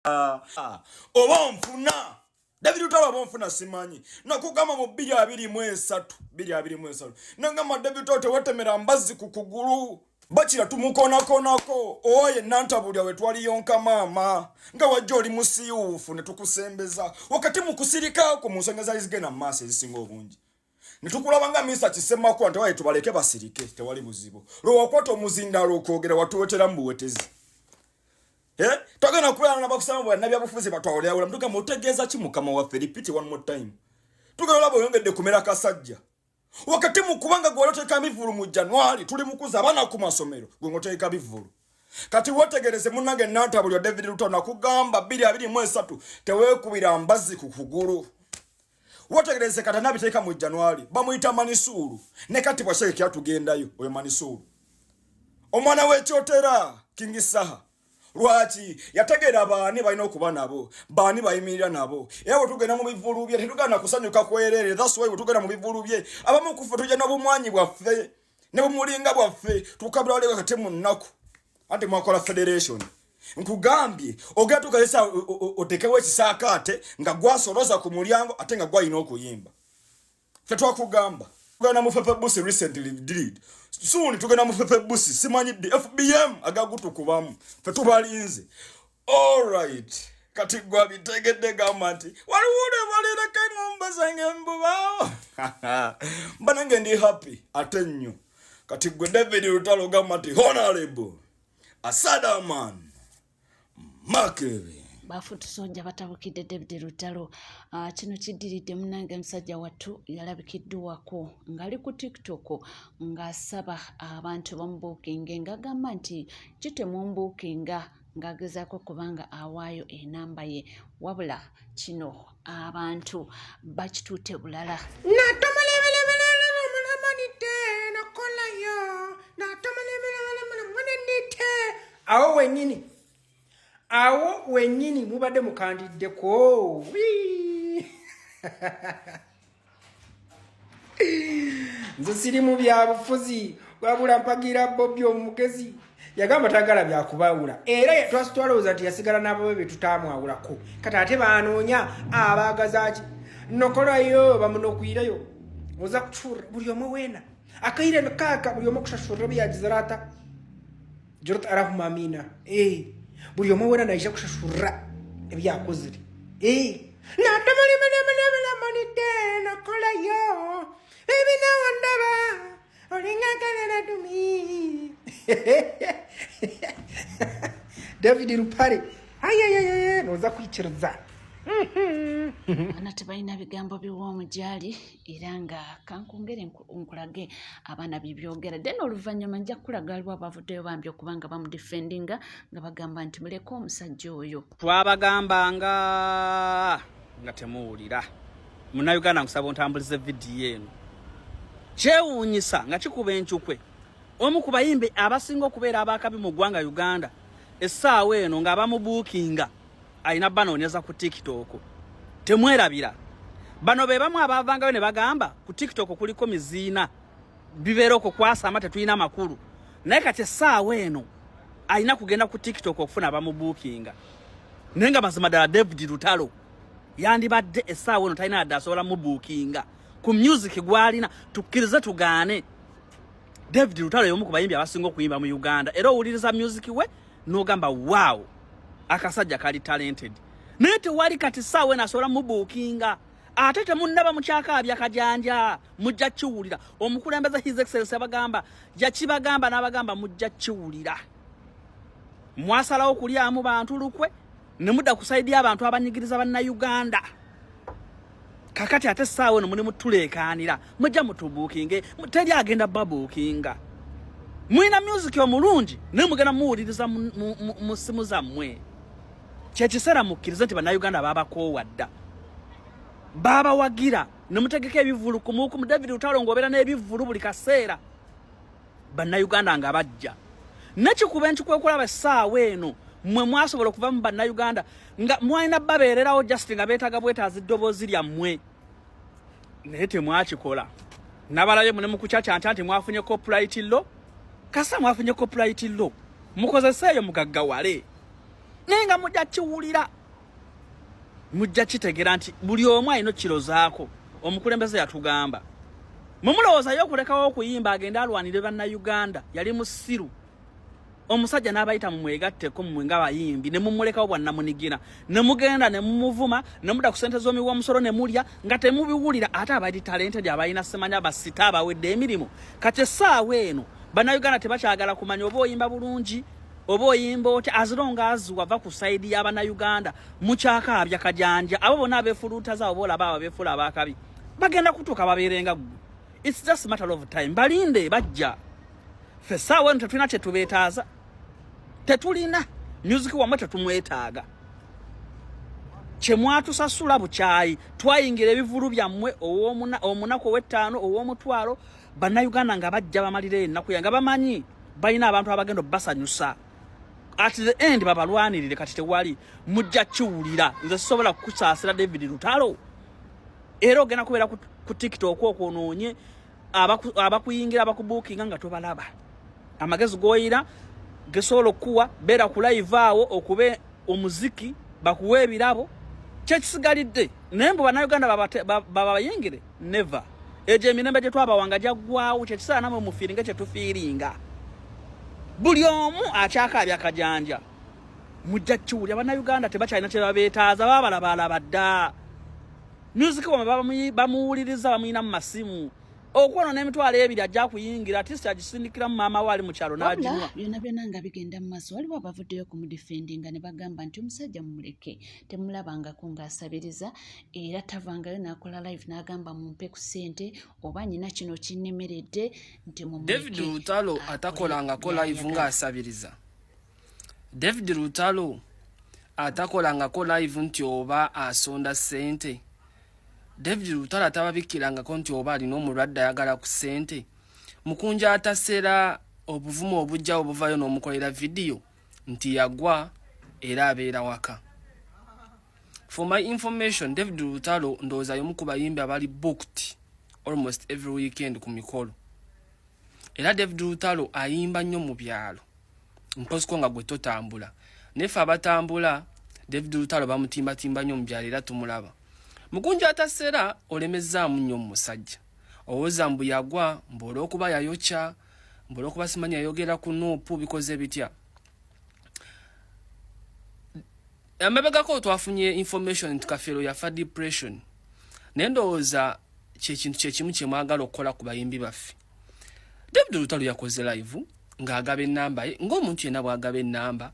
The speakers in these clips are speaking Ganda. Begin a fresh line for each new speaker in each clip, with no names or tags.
Oba nfuna David Lutalo oba nfuna simanyi nakugamba mu 2023 nangamba David Lutalo tewetemera mbazi ku kugulu bakira tumukonakonako oye nantabulya we twali yonka mama nga wajja oli musiyufu ne tukusembeza wakati mu kusirika ko mu nsonga zali zigenda mu maaso ezisinga obungi ne tukulaba nga Mr. Kisemako nti waye tubaleke basirike tewali buzibu lwokwata omuzindalo okwogera watuwetera mu buwetezi Twagana kuya na bakusama bwa nabya bufuzi batwawole awula mtuka mutegeza ki mukama waffe repeat one more time tugalo labo yongedde kumera kasajja wakati mukubanga gwoloteka bivulu mu January tuli mukuza abana ku masomero gwongoteka bivulu kati wotegereze munange nantabulyo David Lutalo nakugamba 2023 tewekubira mbazi ku kugulu wotegereze kata nabiteka mu January bamuyita Manisuru ne kati bwasheke yatugendayo oyo Manisuru omwana w'ekyotera King Saha Lwaki yategera baani balina okuba nabo baani bayimirira nabo ewo tugenda mu bivulu bye tetugana kusanyuka kwerere that's why tugenda mu bivulu bye abamu kufa tujja n'obumwanyi bwaffe ne bumulinga bwaffe tukabula wale kati mu nnaku ante mwakola federation nkugambye ogera tukalesa otekewe ekisakaate nga gwasoloza ku mulyango ate nga gwalina okuyimba ffe twakugamba tugenda mu Fefe Busi recently did soon tugenda mu Fefe Busi simanyi FBM agagutukubamu fe tubalinze all right kati gwa bitegedde gamanti waliwude balira kangomba zange mbubao banange ndi happy atenyo kati gwe David Lutalo gamanti honorable Asada man Makebe
bafu tusonja batabukidde David Lutalo kino kiddiridde munange musajja wattu yalabikiddwako ngali ku TikTok ngasaba abantu bamubuukinge ngagamba nti kitemumbuukinga ngagezaako kubanga awaayo enamba ye wabula kino abantu bakituute bulala
awo wenyini mubadde mukandiddeko nze siri mu byabufuzi wabula mpagira Bobby omugezi yagamba tagala byakubawula era twalowooza nti yasigala n'abo be tutamwawulako kati ate baanoonya abaagazaki nokolayo bamunokwirayo oza kuchura buli omu weena akaire nkaka buli omu kushashurira byagizarata jorot arahumamina buli omu weena naija kushashurira ebyakozire natamalimanite nokolayo ebina wandaba olingakalera dumi David Lutalo ayayayaya noza kwikiriza
Bana tebalina bigambo biw'omujali era nga kankongere nkulage abaana bibyogera then oluvannyuma nja kulaga aliwo abavuddeyo bambi okubanga bamudefendinga nga bagamba nti muleko omusajja oyo
twabagambanga nga temuwulira munnayuganda nkusaba ontambulize vidiyo eno kyewuunyisa nga kikuba enkyukwe omu ku bayimbi abasinga okubeera abakabi mu ggwanga Uganda essaawa eno ng'abamubuukinga alina banoonyeza ku TikTok temwerabira bano be bamu abavangayo ne bagamba ku TikTok kuliko miziina bibeera okukwasa amate tulina makulu naye kati essaawa eno alina kugenda ku TikTok okufuna abamubuukinga naye nga mazima ddala David Lutalo yandibadde essaawa eno talina adde asobola mubuukinga ku music gwalina tukkirize tugaane David Lutalo y'omu ku bayimbi abasinga okuyimba mu Uganda era owuliriza music we n'ogamba wow akasajja kali talented naye tewali kati ssaawa asobola mubuukinga ate temunnaba mukyakaabya kajanja mujja kiwulira omukulembeze his excellence abagamba yakibagamba n'abagamba mujja kiwulira mwasalawo okulyamu bantu lukwe ne mudda kusaidia abantu abanyigiriza bannayuganda kakati ate ssaawa eno mulimu tuleekaanira mujja mutubuukinge teri agenda babuukinga mwina music omulungi naye mugenda muwuliriza mu simu zammwe kyekiseera mukkirize nti bannayuganda baabakoowa dda baabawagira ne mutegeka ebivulu kumuukumu David Lutalo ng'obeera n'ebivulu buli kaseera bannayuganda nga bajja nekikuba enkikwe okulaba essaawa eno mmwe mwasobola okuva mu bannayuganda nga mwalina babeererawo just nga beetaaga bwetaazi ddoboozi lyammwe naye temwakikola nabalayo mune mu kucacanta nti mwafunye copyright law kasa mwafunye copyright law mukozeseeyo mugaggawale nenga mujja kiwulira mujja kitegera nti buli omu alina kirozaako omukulembeze yatugamba mumulowoozayo okulekawo okuyimba agenda alwanire bannayuganda yali musiru omusajja n'abayita mumwegatteko mmwe ng'abayimbi ne mumulekawo bwannamunigira ne mugenda ne mumuvuma ne mudda ku ssente z'omiwa omusolo ne mulya nga temubiwulira ate abali talented abalina semanya basita abawedde emirimu kati essaawa eno bannayuganda tebakyagala kumanya oba oyimba bulungi oba oyimba oti azilonga azi wava ku sayidi y'abannayuganda mukyakaabya kajanja abo bonna abeefuluuta zaabo boolaba abo abeefuula abaakabi bagenda kutuuka babeerenga ggwe. It's just a matter of time. Balinde bajja. Fe sawa eno tetulina kyetubeetaaza. Tetulina. Music wamwe tetumwetaaga. Kyemwatusasula bukyayi. Twayingira ebivulu byammwe omunaku ow'ettaano ow'omutwalo bannayuganda nga bajja bamalira ennaku nga bamanyi balina abantu abagenda basanyusa. At the end babalwanirire kati tewali mujja kiwulira. Nze sisobola kukusaasira David Lutalo. Era ogenda kubeera ku TikTok okwonoonye abakuyingira abakubuukinga nga tobalaba. Amagezi goyira gesobola okuwa beera ku live awo okube omuziki bakuwa ebirabo kyekisigalidde naye mbu bannayuganda babayingire never. Egyo emirembe gye twabawanga gyaggwawo kyekisaana namwe mufiiringa kyetufiiringa. Buli omu akyakaabya akajanja mujja kiwulira bannayuganda tebakyalina kye babeetaaza babalaba dda. Music wamwe bamuwuliriza bamuyina mu masimu okwono n'emitwalo ebiri ajja kuyingira artist agisindikira mu maama wali mu kyalo n'aginywa.
Byonna byonna nga bigenda mu maaso waliwo abavuddeyo kumudifendinga ne bagamba nti omusajja mumuleke temulabangako ng'asabiriza era tavangayo n'akola live n'agamba mumpe ku ssente oba nyina kino kinnemeredde nti mumuleke.
David Lutalo atakolangako live ng'asabiriza. David Lutalo atakolangako live nti oba asonda ssente. David Lutalo atababikirangako nti oba alina omulwadde ayagala ku ssente. Mukunja atasera obuvumo obujja obuvayo n'omukolera vidiyo nti yagwa era abeera waka. For my information, David Lutalo ndowooza y'omu ku bayimbi abali booked almost every weekend ku mikolo. Era David Lutalo ayimba nnyo mu byalo. Mposiko nga gwe totambula. Nefe abatambula David Lutalo bamutimbatimba nnyo mu byalo era tumulaba. Mukunja atasera olemezzaamu nnyo musajja. Owooza mbu yagwa mbu olw'okuba yayokya mbu olw'okuba simanyi yayogera ku Nuupu bikoze bitya. Amabegako twafunye information nti Kafeero yafa depression. Naye ndowooza kyekintu kyekimu kye mwagala okukola ku bayimbi baffe. David Lutalo yakoze live ng'agaba ennamba ye ng'omuntu yenna bw'agaba ennamba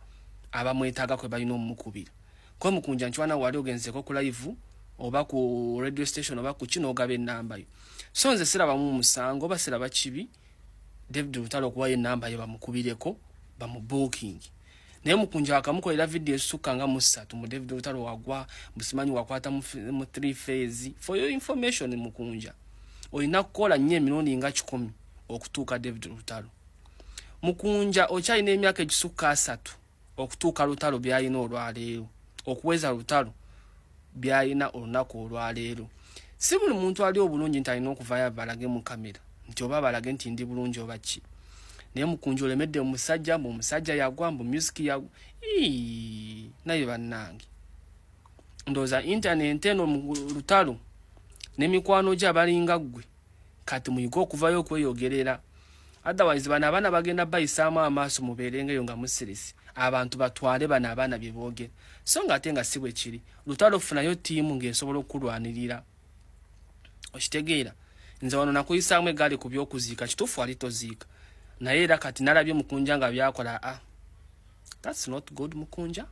abamwetaaga kwe balina omumukubira. Kwa Mukunja nchwana wali ogenzeko ku live oba ku radio station oba ku kino ogaba ennamba yo. So nze siraba mu musango oba siraba kibi David Lutalo okuwayo ennamba ye bamukubireko bamubooking. Naye Mukunja akamukolera video esukka nga mu 3 mu David Lutalo wagwa busimanyi wakwata mu 3 phase. For your information Mukunja olina kukola nnyo emirundi nga 10 okutuuka David Lutalo. Mukunja okyalina emyaka egisukka 3 okutuuka Lutalo byalina olwaleero okuweza Lutalo byalina olunaku olwaleero. Si buli muntu ali obulungi nti alina okuvaayo balage mu kamera nti oba balage nti ndi bulungi oba ki. Naye Mukunja olemedde omusajja mbu omusajja yagwa mbu music yagwa naye bannange ndowooza internet eno mu Lutalo n'emikwano gye abalinga ggwe kati muyiga okuvayo okweyogerera. Otherwise bano abaana bagenda bayisaamu amaaso mubeerengeyo nga musirisi abantu batwale bano abaana bye boogera. So nga ate nga si bwe kiri Lutalo funayo ttiimu ng'esobola okulwanirira. Okitegeera nze wano nakuyisaamu egaali ku by'okuziika kituufu wali toziika naye era kati nalabye Mukunja nga byakola that's not good Mukunja.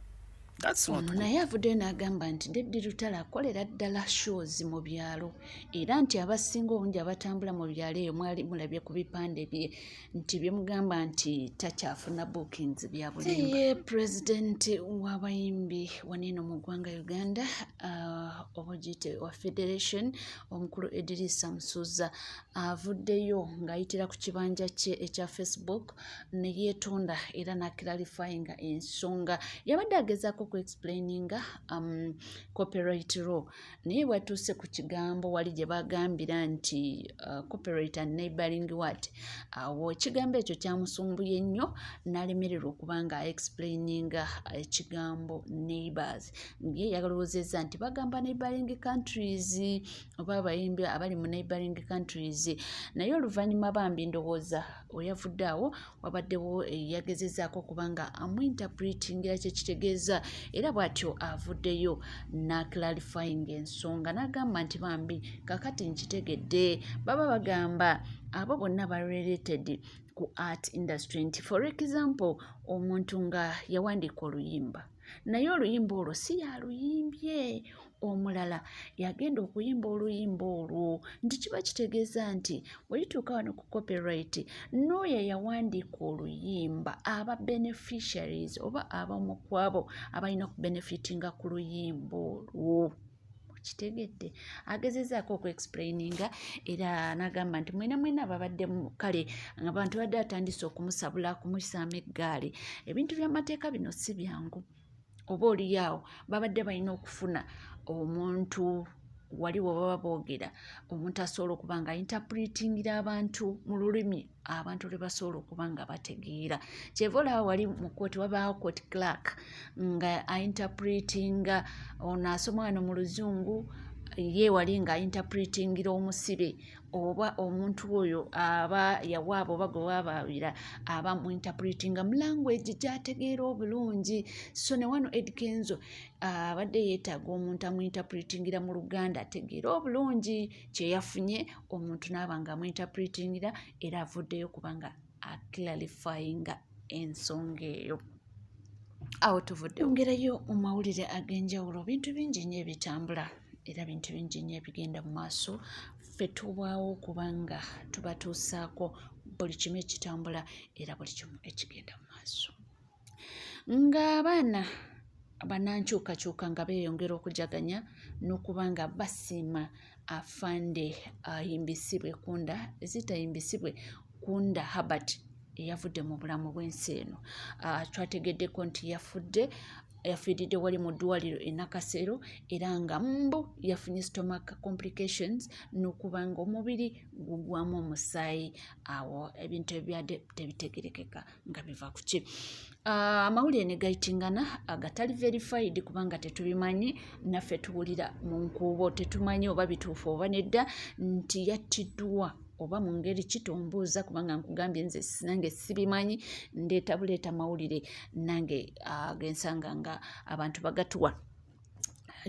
That's not good.
Naye avuddeyo n'agamba nti David Lutalo akolera ddala shows mu byalo era nti abasinga obungi abatambula mu byalo eyo mwali mulabye ku bipande bye nti byemugamba nti takyafuna bookings bya bulimba. Ye president w'abayimbi waneeno mu ggwanga Uganda obugite wa federation omukulu Edrisa Musuza avuddeyo ng'ayitira ku kibanja kye ekya Facebook ne yeetonda era n'aklarifyinga ensonga yabadde agezaako ku explaininga copyright law naye bwatuuse ku kigambo wali gye bagambira nti copyright and neighboring what awo ekigambo ekyo kyamusumbuye nnyo n'alemererwa okubanga explaininga ekigambo neighbors ye yalowoozezza nti bagamba neighboring countries oba abayimbi abali mu neighboring countries naye oluvannyuma bambi ndowooza oyavudde awo wabaddewo yagezezzaako okubanga amuinterpretingira kyekitegeeza era bw'atyo avuddeyo n'aclarifying ensonga n'agamba nti bambi kakati nkitegedde baba bagamba abo bonna barelated ku art industry nti for example omuntu nga yawandiika oluyimba naye oluyimba olwo si yaluyimbye omulala yagenda okuyimba oluyimba olwo nti kiba kitegeeza nti bwelituuka wano ku copyright n'oyo yawandiika oluyimba aba beneficiaries oba abamu ku abo abalina okubenefitinga ku luyimba olwo kitegedde agezezzaako okuexplaininga era n'agamba nti mwena babadde kale abantu badde atandise okumusabula kumusaamu eggaali ebintu by'amateeka bino si byangu oba oliyaawo babadde balina okufuna omuntu wali we baba boogera omuntu asobola okuba nga interpretingira abantu mu lulimi abantu lwe basobola okuba nga bategeera kyeva olaba wali mu kooti wabaawo court clerk nga interpretinga ono asoma wano mu luzungu ye wali nga interpretingira omusibe oba omuntu oyo aba yawaaba oba gwe waabaawira aba mu interpretinga mu language gy'ategeera obulungi so ne wano Ed Kenzo abadde yeetaaga omuntu amu interpretingira mu Luganda ategeera obulungi kye yafunye omuntu n'aba nga amu interpretingira era avuddeyo kubanga aclarifyinga ensonga eyo awo tuvudde ongerayo mu mawulire ag'enjawulo bintu bingi nnyo ebitambula era bintu bingi nnyo ebigenda mu maaso ffe tubwawo kubanga tubatuusaako buli kimu ekitambula era buli kimu ekigenda mu maaso ng'abaana banankyukakyuka nga beeyongera okujaganya n'okuba nga basiima afande ayimbisibwe kunda ezitayimbisibwe kunda Herbert eyavudde mu bulamu bw'ensi eno twategeddeko nti yafiiridde wali mu ddwaliro e Nakasero era nga mbu yafunye stomach complications n'okuba nga omubiri gugwamu omusaayi awo ebintu ebyadde tebitegerekeka nga biva ku ki amawulire ne gayitingana agatali verified kubanga tetubimanyi naffe tuwulira mu nkuubo tetumanyi oba bituufu oba nedda nti yattiddwa oba mu ngeri kitombuuza kubanga nkugambye nze nange sibimanyi ndeeta buleeta mawulire nange gensanga nga abantu bagatuwa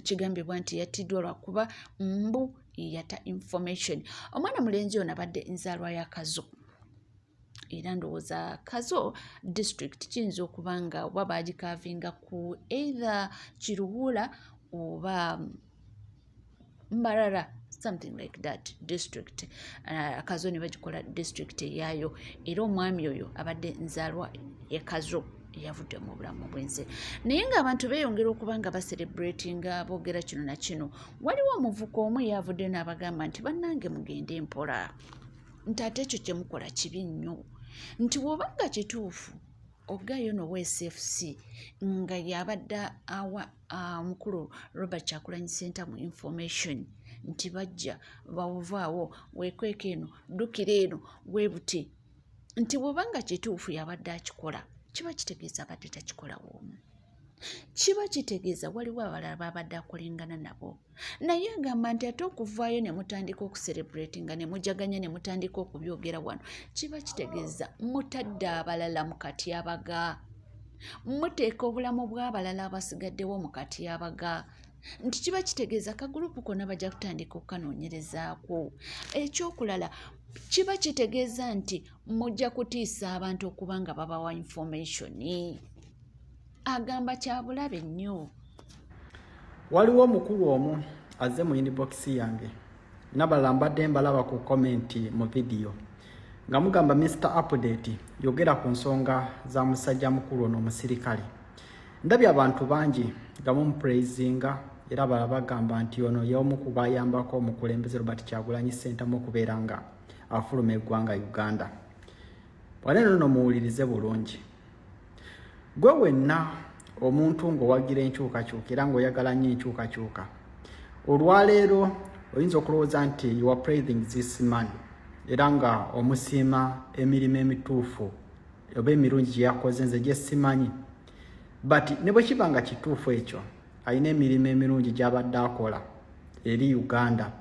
kigambibwa nti yattiddwa lwakuba mbu yata information omwana mulenzi ono abadde nzaalwa ya Kazo era ndowooza Kazo district kiyinza okuba nga oba baagikaavinga ku either Kiruhura oba Mbarara something like that district Kazo ne bagikola district eyaayo era omwami oyo abadde nzaalwa e Kazo yavudde mu bulamu bw'ensi naye ng'abantu beeyongera okuba nga baselebratinga boogera kino na kino waliwo omuvuka omu yavudde n'abagamba nti bannange mugende mpola nti ate ekyo kye mukola kibi nnyo nti bw'obanga kituufu ogayo no SFC nga yabadde awa mukulu Robert Kyagulanyi Center mu information nti bajja bawuvaawo weekweka eno ddukira eno weebuti nti bw'obanga kituufu yabadde akikola kiba kitegeeza abadde takikola woomu kiba kitegeeza waliwo abalala babadde akolengana nabo naye agamba nti ate okuvaayo ne mutandika okucelebratinga ne mujaganya ne mutandika okubyogera wano kiba kitegeeza mutadde abalala mu katyabaga muteeka obulamu bw'abalala abasigaddewo mu katyabaga nti kiba kitegeeza kagurupu konna bajja kutandika okukanoonyerezaako ekyokulala kiba kitegeeza nti mujja kutiisa abantu okuba nga babawa information agamba kyabulabe nnyo
waliwo omukulu omu azze mu inbox yange nabalala mbadde mbalaba ku komenti mu vidiyo nga mugamba Mr. Update yogera ku nsonga za musajja mukulu ono omusirikale ndabye abantu bangi nga mumupreizinga era balala bagamba nti ono y'omu ku bayambako omukulembeze Robert Kyagulanyi Center mu kubeera nga afuluma eggwanga Uganda waneno no muwulirize bulungi gwe wenna omuntu ng'owagira enkyukakyuka era ng'oyagala nnyo enkyukakyuka. Olwaleero oyinza okulowooza nti you are praising this man era nga omusiima emirimu emituufu oba emirungi gye yakoze nze gye simanyi. But ne bwe kiba nga kituufu ekyo alina emirimu emirungi gy'abadde akola eri Uganda,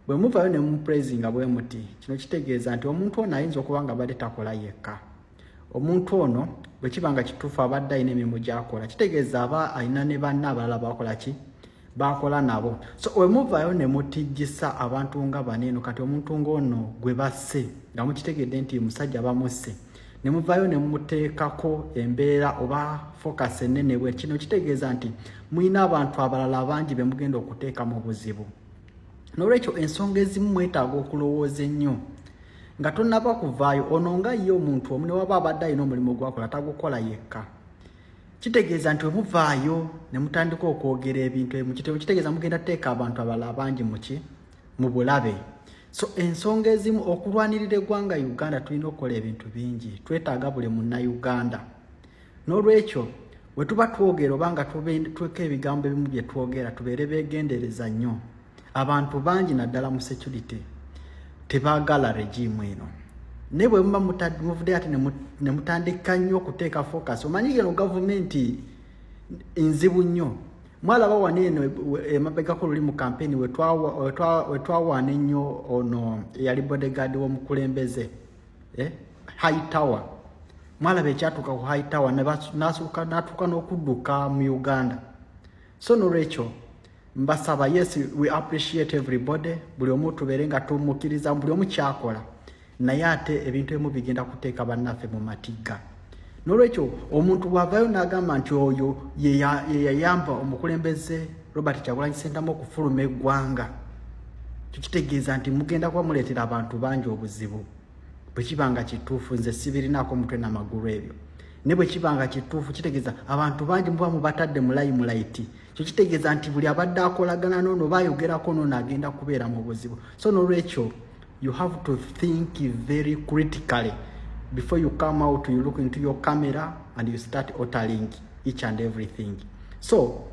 bwe muvaayo ne mumupraising bwe muti, kino kitegeeza nti omuntu ono ayinza okuba nga abadde takola yekka. Omuntu ono bwe kiba nga kituufu abadde alina emirimu gy'akola, kitegeeza aba alina ne banne abalala bakola ki? Bakola nabo. So bwe muvaayo ne mutijjisa abantu nga baneeno, kati omuntu ng'ono gwe basse nga mukitegedde nti musajja bamusse, ne muvaayo ne mumuteekako embeera oba focus ennene bwe, kino kitegeeza nti mulina abantu abalala abangi be mugenda okuteeka mu buzibu. N'olwekyo ensonga ezimu mwetaaga okulowooza ennyo nga tonnaba kuvaayo. Ono nga ye omuntu omu ne waba abadde alina omulimu gwakola tagukola yekka, kitegeeza nti omuvaayo ne mutandika okwogera ebintu ebimu, kitegeeza mugenda teeka abantu abalala abangi mu bulabe. So ensonga ezimu okulwanirira eggwanga Uganda tulina okukola ebintu bingi, twetaaga buli munnayuganda. N'olwekyo bwe tuba twogera oba nga tweka ebigambo ebimu bye twogera tubeere beegendereza nnyo. Abantu bangi naddala mu security tebaagala regimu eno, naye bwe muba muvudde ate ne mutandika nnyo okuteeka focus. Omanyi geno gavumenti nzibu nnyo. Mwalaba wano eno emabegako luli mu campaign we twawaana ennyo ono eyali bodyguard w'omukulembeze High Tower. Mwalaba ekyatuuka ku High Tower n'atuuka n'okudduka mu Uganda. So n'olwekyo mbasaba, yes, we appreciate everybody, buli omu tubeere nga tumukkiriza buli omu kyakola, naye ate ebintu ebimu bigenda kuteeka bannaffe mu matigga. N'olwekyo omuntu bw'avaayo n'agamba nti oyo ye yayamba omukulembeze Robert Kyagulanyi Ssentamu okufuluma eggwanga, kitegeeza nti mugenda kuba muleetera abantu bangi obuzibu. Bwe kiba nga kituufu nze sibirinaako mutwe n'amagulu ebyo, ne bwe kiba nga kituufu kitegeeza abantu bangi muba mubatadde mu limelight. Kyo kitegeeza nti buli abadde akolagana n'ono bayogerako n'ono agenda kubeera mu buzibu. So n'olwekyo you have to think very critically before you come out, you look into your camera and you start uttering each and everything. So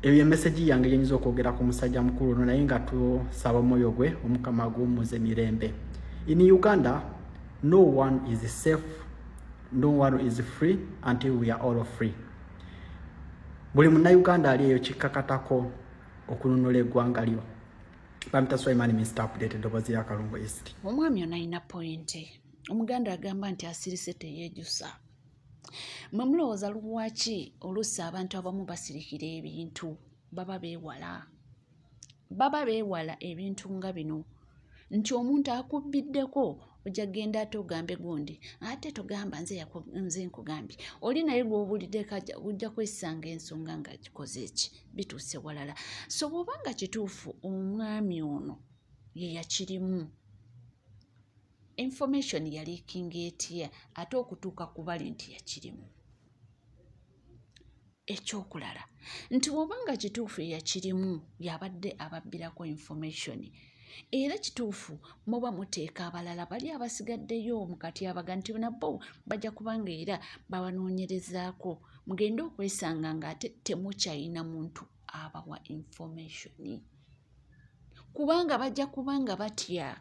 eyo message yange yenyiza okwogera ku musajja mukulu ono, naye nga tusaba omwoyo gwe omukama guwummuze mirembe. In Uganda, no one is safe, no one is free until we are all free. Buli munnayuganda ali eyo kikkakatako okununula eggwanga lyo. Bamita Swahimani, Mr. Updated, Dobozi ya Kalungu East.
Omwami ono alina pointi. Omuganda agamba nti asirise teyeejusa. Mwe mulowooza lwaki oluusi abantu abamu basirikira ebintu baba beewala ebintu nga bino, nti omuntu akubbiddeko ojja genda ate ogambe gundi ate togamba nze nkugambye oli naye gw'obuulidde ojja kwesanga ensonga nga gikoze eki bituuse walala. So bw'obanga kituufu omwami ono ye yakirimu, information yali kingeetya ate okutuuka ku bali nti yakirimu. Ekyokulala nti bw'obanga kituufu yakirimu yabadde ababbirako information, era kituufu muba muteeka abalala bali abasigaddeyo mu katyabaga nti nabo bajja kubanga era babanoonyerezaako, mugende okwesanga nga ate temukyalina muntu abawa information, kubanga bajja kubanga batya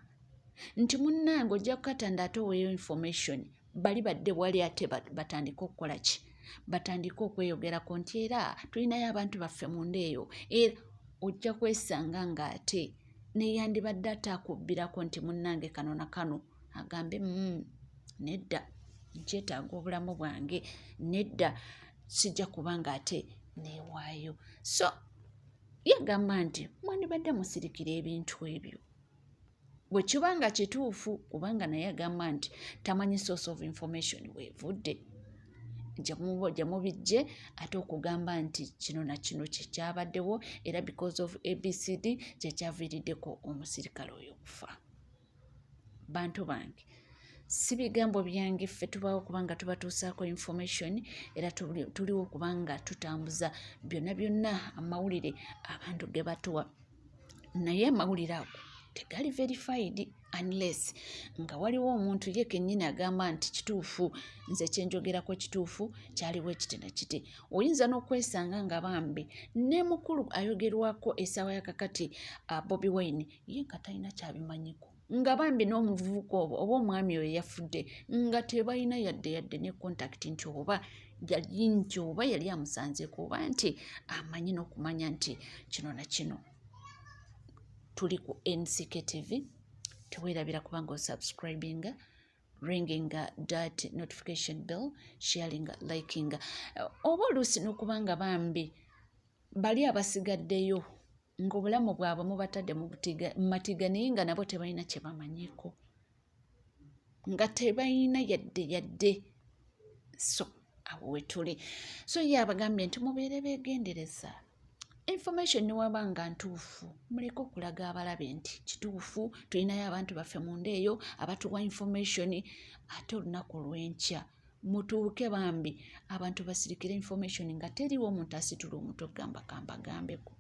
nti munnange ojja kukatanda ate oweeyo information, bali badde wali ate batandika okukola ki? Batandika okweyogerako nti era tulinayo abantu baffe munda eyo, era ojja kwesanga nga ate neyandibadde atakubbirako nti munnange kano na kano agambe nedda nkyetaaga obulamu bwange, nedda sijja kubanga ate neewaayo. So yagamba nti mwandibadde musirikira ebintu ebyo bwe kibanga kituufu, kubanga naye agamba nti tamanyi source of information weevudde, gye mubijje ate okugamba nti kino na kino kyekyabaddewo era because of ABCD kyekyaviiriddeko omusirikale oyo okufa. Bantu bange, si bigambo byange, ffe tubaawo kubanga tubatuusaako information era tuliwo kubanga tutambuza byonna amawulire abantu ge batuwa, naye amawulire ago tegali verified unless nga waliwo omuntu ye kennyini agamba nti kituufu nze kyenjogerako kituufu kyaliwo ekiti na kiti. Oyinza n'okwesanga nga bambi ne mukulu ayogerwako essaawa yakakati Bobi Wine ye nga talina kyabimanyiko, nga bambi n'omuvubuka oba omwami oyo yafudde nga tebalina yadde ne contact nti oba yali amusanzeeko oba nti amanyi n'okumanya nti kino na kino. Tuli ku NCK TV, teweerabira kubanga osubscribinga, ringinga that notification bell, sharinga, likinga. Oba oluusi n'okubanga bambi bali abasigaddeyo ng'obulamu bwabwe mubatadde mu matiga naye nga nabo tebalina kye bamanyiiko, nga tebalina yadde. So awo we tuli. So ye abagambye nti mubeere beegendereza. Information niwaba nga ntuufu muleke okulaga abalabe nti kituufu, tulinayo abantu baffe munda eyo abatuwa information, ate olunaku olw'enkya mutuuke bambi abantu basirikira information nga teriwo omuntu asitula omuto gamba kambagambeko.